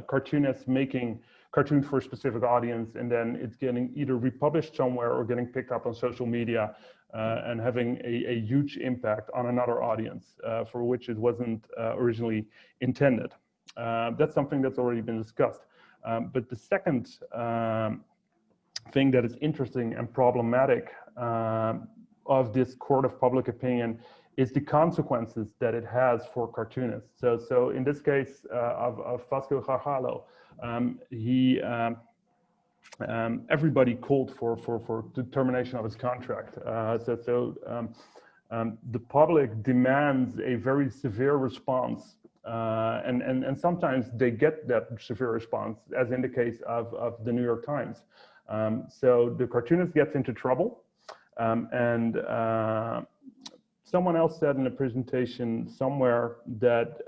cartoonists making cartoons for a specific audience, and then it's getting either republished somewhere or getting picked up on social media and having a huge impact on another audience for which it wasn't originally intended. That's something that's already been discussed. But the second thing that is interesting and problematic of this court of public opinion is the consequences that it has for cartoonists. So in this case of Vasco Gargalo, everybody called for the termination of his contract. The public demands a very severe response, and sometimes they get that severe response, as in the case of the New York Times. So the cartoonist gets into trouble, and someone else said in a presentation somewhere that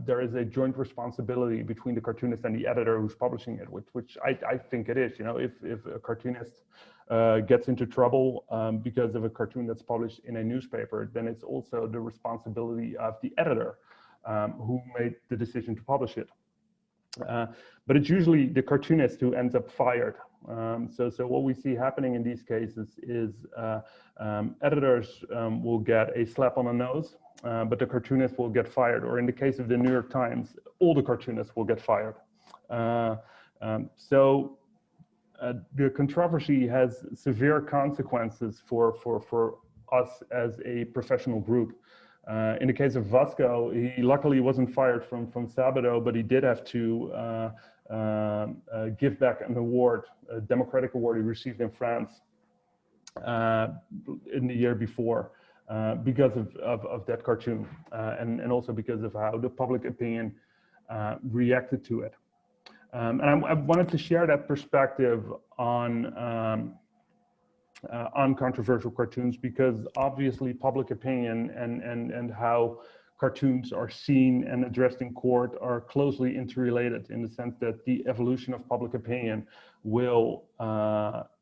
there is a joint responsibility between the cartoonist and the editor who's publishing it, which I think it is. You know, if a cartoonist gets into trouble because of a cartoon that's published in a newspaper, then it's also the responsibility of the editor who made the decision to publish it. But it's usually the cartoonist who ends up fired. So what we see happening in these cases is editors will get a slap on the nose, but the cartoonist will get fired. Or in the case of the New York Times, all the cartoonists will get fired. So the controversy has severe consequences for us as a professional group. In the case of Vasco, he luckily wasn't fired from Sábado, but he did have to give back an award, a democratic award he received in France in the year before because of that cartoon, and also because of how the public opinion reacted to it. And I wanted to share that perspective on controversial cartoons, because obviously public opinion and how cartoons are seen and addressed in court are closely interrelated, in the sense that the evolution of public opinion will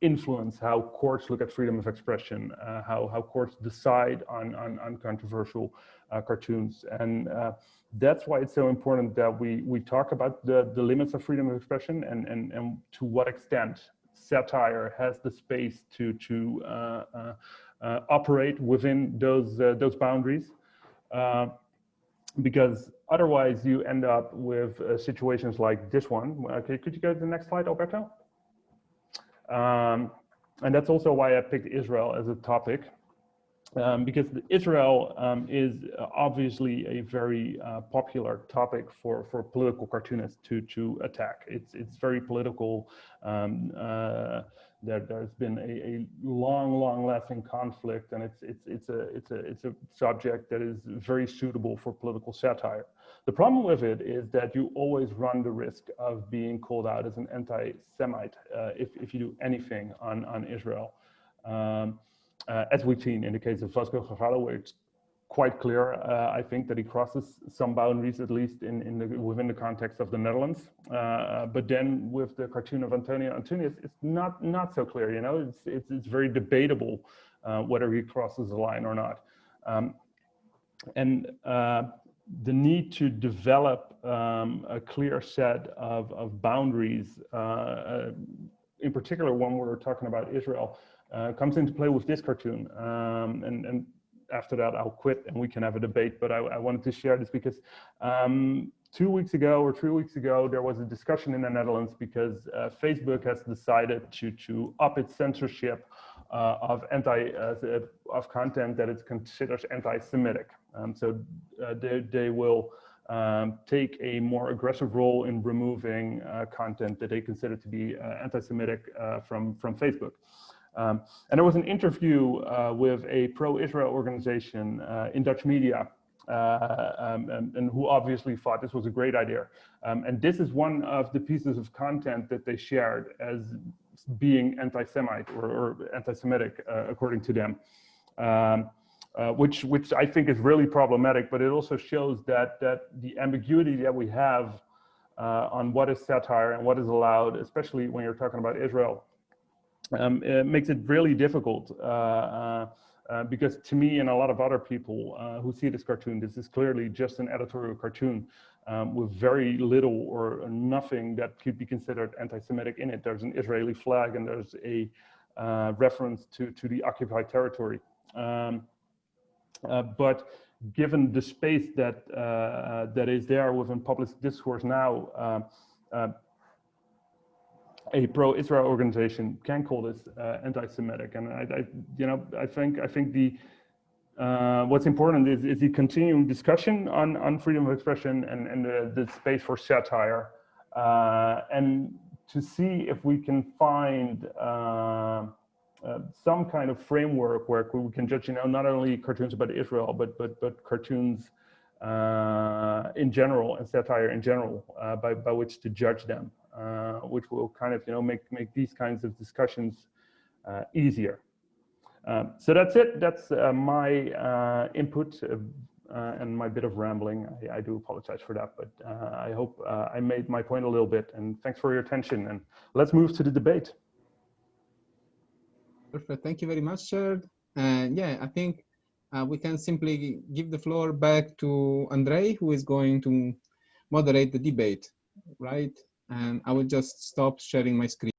influence how courts look at freedom of expression, how courts decide on controversial cartoons. And that's why it's so important that we talk about the limits of freedom of expression and to what extent satire has the space to operate within those boundaries, because otherwise you end up with situations like this one. Okay, could you go to the next slide, Alberto? And that's also why I picked Israel as a topic, because Israel is obviously a very popular topic for political cartoonists to attack. It's very political. There's been a long-lasting conflict, and it's a subject that is very suitable for political satire. The problem with it is that you always run the risk of being called out as an anti-Semite if you do anything on Israel. As we've seen in the case of Vasco Gargalo, where it's quite clear, I think, that he crosses some boundaries, at least within the context of the Netherlands. But then with the cartoon of Antonio Antunes, it's not so clear. You know, it's very debatable whether he crosses the line or not. And the need to develop a clear set of boundaries, in particular when we're talking about Israel, comes into play with this cartoon. And after that, I'll quit and we can have a debate. But I wanted to share this because 2 weeks ago or 3 weeks ago, there was a discussion in the Netherlands because Facebook has decided to up its censorship of content that it considers anti-Semitic. So they will take a more aggressive role in removing content that they consider to be anti-Semitic from Facebook. And there was an interview with a pro-Israel organization in Dutch media, and who obviously thought this was a great idea. And this is one of the pieces of content that they shared as being anti-Semite or anti-Semitic, according to them, which I think is really problematic. But it also shows that the ambiguity that we have on what is satire and what is allowed, especially when you're talking about Israel, it makes it really difficult. Because to me and a lot of other people who see this cartoon, this is clearly just an editorial cartoon with very little or nothing that could be considered anti-Semitic in it. There's an Israeli flag and there's a reference to the occupied territory. But given the space that that is there within public discourse now, a pro-Israel organization can call this anti-Semitic, and I think the what's important is the continuing discussion on freedom of expression and the space for satire, and to see if we can find some kind of framework where we can judge, not only cartoons about Israel, but cartoons in general and satire in general, by which to judge them. Which will kind of, make these kinds of discussions easier. So that's it. That's my input and my bit of rambling. I do apologize for that, but I hope I made my point a little bit. And thanks for your attention. And let's move to the debate.
Perfect. Thank you very much, Jared. And yeah, I think we can simply give the floor back to Andrei, who is going to moderate the debate, right? And I will just stop sharing my screen.